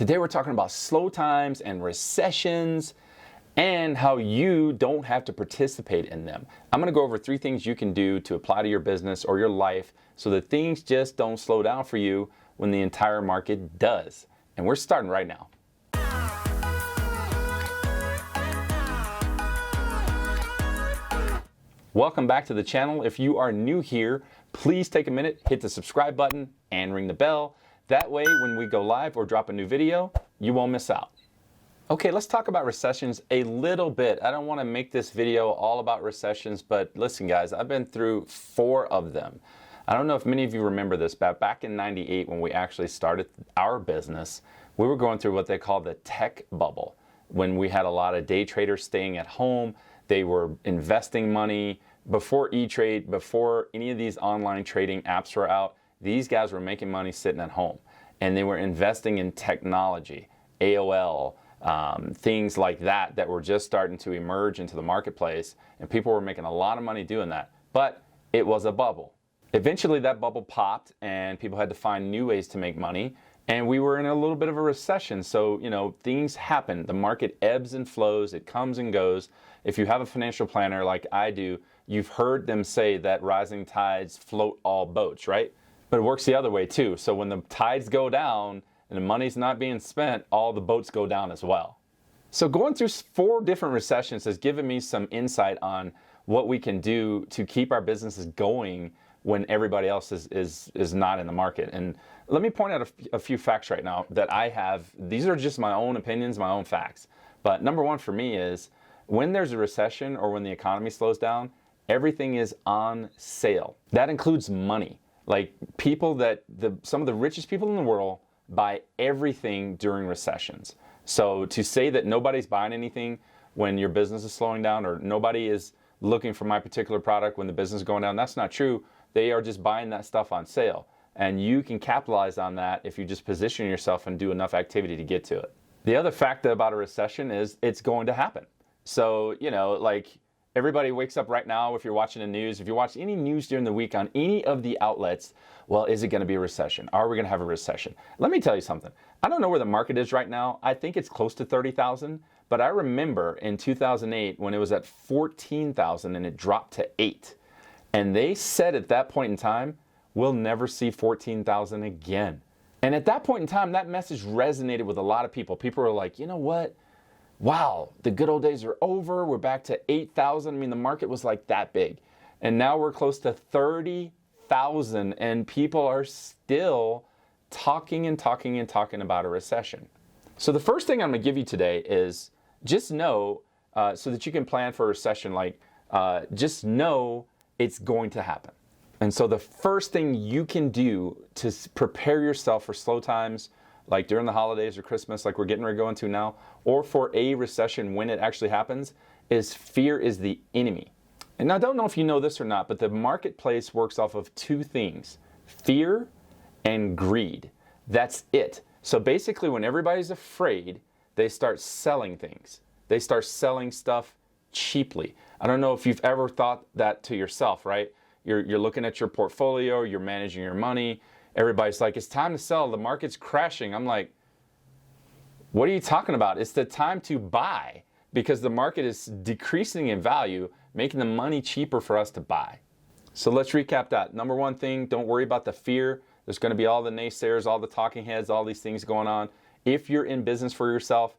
Today we're talking about slow times and recessions and how you don't have to participate in them. I'm going to go over 3 things you can do to apply to your business or your life so that things just don't slow down for you when the entire market does. And we're starting right now. Welcome back to the channel. If you are new here, please take a minute, hit the subscribe button and ring the bell. That way, when we go live or drop a new video, you won't miss out. Okay, let's talk about recessions a little bit. I don't want to make this video all about recessions, but listen guys, I've been through 4 of them. I don't know if many of you remember this, but back in '98 when we actually started our business, we were going through what they call the tech bubble. When we had a lot of day traders staying at home, they were investing money. Before E-Trade, before any of these online trading apps were out, these guys were making money sitting at home. And they were investing in technology, AOL, things like that that were just starting to emerge into the marketplace. And people were making a lot of money doing that. But it was a bubble. Eventually that bubble popped and people had to find new ways to make money. And we were in a little bit of a recession. So, things happen. The market ebbs and flows. It comes and goes. If you have a financial planner like I do, you've heard them say that rising tides float all boats, right? But it works the other way too. So when the tides go down and the money's not being spent, all the boats go down as well. So going through 4 different recessions has given me some insight on what we can do to keep our businesses going when everybody else is not in the market. And let me point out a few facts right now that I have. These are just my own opinions, my own facts. But number 1 for me is when there's a recession or when the economy slows down, everything is on sale. That includes money. Like some of the richest people in the world buy everything during recessions. So to say that nobody's buying anything when your business is slowing down or nobody is looking for my particular product when the business is going down, that's not true. They are just buying that stuff on sale. And you can capitalize on that if you just position yourself and do enough activity to get to it. The other fact about a recession is it's going to happen. So, everybody wakes up right now, if you're watching the news, if you watch any news during the week on any of the outlets, well, is it going to be a recession? Are we going to have a recession? Let me tell you something. I don't know where the market is right now. I think it's close to 30,000, but I remember in 2008 when it was at 14,000 and it dropped to 8. And they said at that point in time, we'll never see 14,000 again. And at that point in time, that message resonated with a lot of people. People were like, you know what? Wow, the good old days are over. We're back to 8,000. I mean, the market was like that big. And now we're close to 30,000 and people are still talking about a recession. So the first thing I'm going to give you today is just know, so that you can plan for a recession, just know it's going to happen. And so the first thing you can do to prepare yourself for slow times, like during the holidays or Christmas, like we're getting ready to go into now, or for a recession when it actually happens, is fear is the enemy. And I don't know if you know this or not, but the marketplace works off of 2 things, fear and greed. That's it. So basically when everybody's afraid, they start selling things. They start selling stuff cheaply. I don't know if you've ever thought that to yourself, right? You're looking at your portfolio, you're managing your money. Everybody's like, it's time to sell. The market's crashing. I'm like, what are you talking about? It's the time to buy because the market is decreasing in value, making the money cheaper for us to buy. So let's recap that. Number 1 thing, don't worry about the fear. There's going to be all the naysayers, all the talking heads, all these things going on. If you're in business for yourself,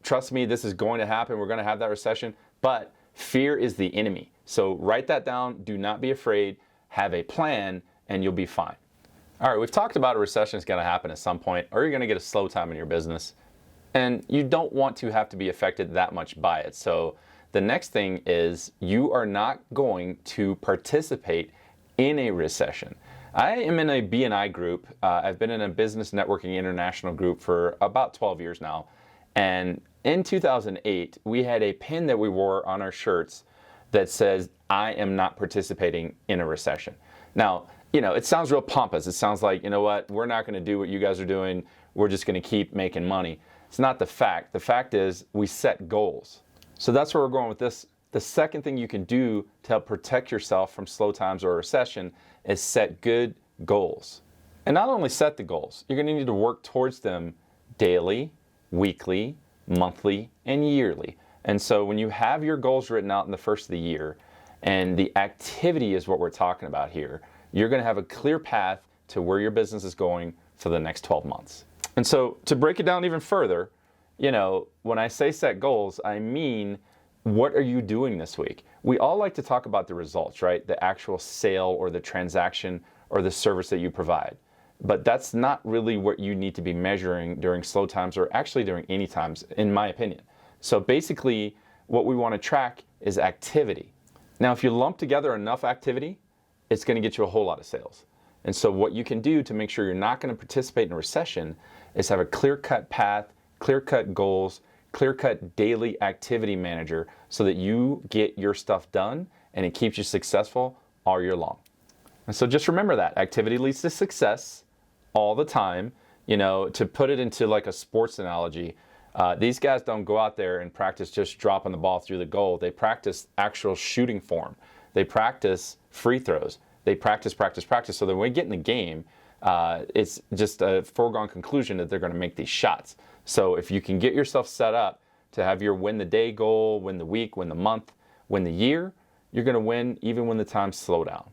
trust me, this is going to happen. We're going to have that recession, but fear is the enemy. So write that down. Do not be afraid. Have a plan and you'll be fine. All right, we've talked about a recession is going to happen at some point, or you're going to get a slow time in your business. And you don't want to have to be affected that much by it. So the next thing is you are not going to participate in a recession. I am in a B&I group. I've been in a business networking international group for about 12 years now. And in 2008, we had a pin that we wore on our shirts that says, I am not participating in a recession. Now, it sounds real pompous. It sounds like, you know what, we're not going to do what you guys are doing. We're just going to keep making money. It's not the fact. The fact is we set goals. So that's where we're going with this. The second thing you can do to help protect yourself from slow times or a recession is set good goals. And not only set the goals, you're going to need to work towards them daily, weekly, monthly, and yearly. And so when you have your goals written out in the first of the year, and the activity is what we're talking about here, you're going to have a clear path to where your business is going for the next 12 months. And so to break it down even further, when I say set goals, I mean, what are you doing this week? We all like to talk about the results, right? The actual sale or the transaction or the service that you provide. But that's not really what you need to be measuring during slow times, or actually during any times, in my opinion. So basically, what we want to track is activity. Now, if you lump together enough activity, it's going to get you a whole lot of sales. And so what you can do to make sure you're not going to participate in a recession is have a clear-cut path, clear-cut goals, clear-cut daily activity manager, so that you get your stuff done and it keeps you successful all year long. And so just remember that activity leads to success all the time. To put it into like a sports analogy, these guys don't go out there and practice just dropping the ball through the goal. They practice actual shooting form. They practice free throws. They practice. So that when we get in the game, it's just a foregone conclusion that they're going to make these shots. So if you can get yourself set up to have your win the day goal, win the week, win the month, win the year, you're going to win even when the times slow down.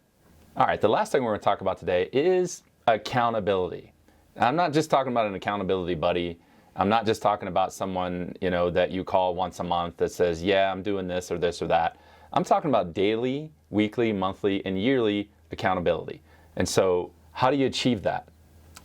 All right, the last thing we're going to talk about today is accountability. I'm not just talking about an accountability buddy. I'm not just talking about someone, that you call once a month that says, yeah, I'm doing this or that. I'm talking about daily, weekly, monthly, and yearly accountability. And so how do you achieve that?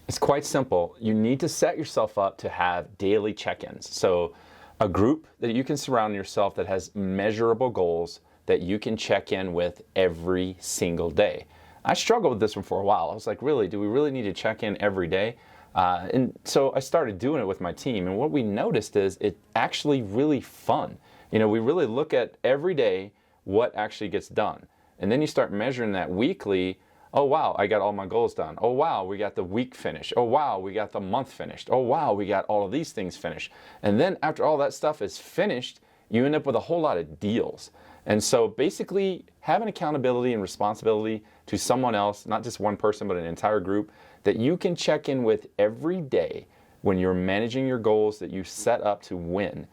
It's quite simple. You need to set yourself up to have daily check-ins. So a group that you can surround yourself that has measurable goals that you can check in with every single day. I struggled with this one for a while. I was like, really, do we really need to check in every day? And so I started doing it with my team. And what we noticed is it's actually really fun. We really look at every day what actually gets done. And then you start measuring that weekly. Oh, wow, I got all my goals done. Oh, wow, we got the week finished. Oh, wow, we got the month finished. Oh, wow, we got all of these things finished. And then after all that stuff is finished, you end up with a whole lot of deals. And so basically, having accountability and responsibility to someone else, not just one person, but an entire group, that you can check in with every day when you're managing your goals that you set up to win,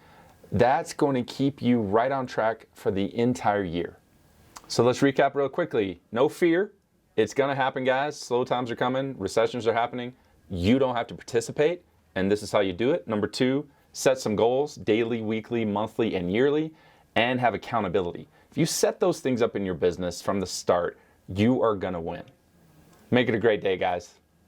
that's going to keep you right on track for the entire year. So let's recap real quickly. No fear. It's going to happen, guys. Slow times are coming. Recessions are happening. You don't have to participate, and this is how you do it. Number 2, set some goals, daily, weekly, monthly, and yearly, and have accountability. If you set those things up in your business from the start, you are going to win. Make it a great day, guys.